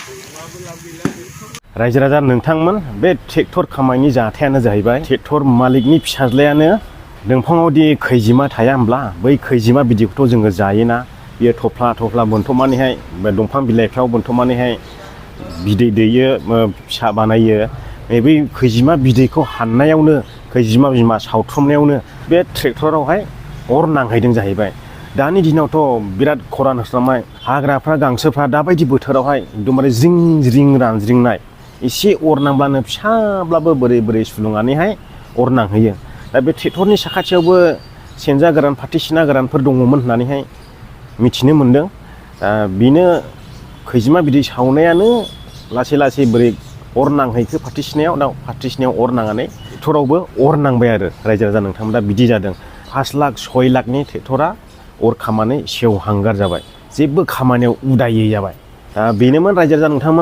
रायजो राजा नोंथांमोन बे ट्रेक्टर खामायनि जाथायानो जाहैबाय ट्रेक्टर मालिकनि फिसाज्लायानो दंफाङावदि खैजिमा थाया होमब्ला बै खैजिमा बिदैखौथ' जोङो जायोना बियो थफ्ला थफ्ला बोनथ'मानैहाय दंफां बिलाइफ्राव बोनथ'मानैहाय बिदै दैयो फिसा बानायो बै खैजिमा बिदैखौ हाननायावनो खैजिमा बिमा सावथुमनायावनो बे ट्रेक्टरावहाय अर नांहैदों जाहैबाय। दानि दिनावथ' बिराद खरान होस्रांनाय हाग्राफ्रा गांसोफ्रा दाबायदि बोथोरावहाय एकदमबारे ज्रिं ज्रिं रानज्रिंनाय एसे अर नांब्लानो फिसाब्लाबो बोरै बोरै सुलुंनानैहाय अर नांहैयो। दा बे ट्रेक्टरनि साखाथियावबो सेनजा गोरान फाथोसिना गोरानफोर दङमोन होननानैहाय मिथिनो मोन्दों। बेनो खैजिमा बिदै सावनायानो लासै लासै बोरै अर नांहैखो फाथोसिनायाव दा फाथोसिनायाव अर नांनानै ट्रेक्टरावबो अर नांबाय आरो रायजो राजा नोंथांमोन। दा बिदि जादों 5 लाख 6 लाखनि ट्रेक्टरा अर खामनानै सेवहांगार जाबाय, जेबो खामानियाव उदायै जाबाय। दा बेनोमोन रायजो राजा नोंथांमोन।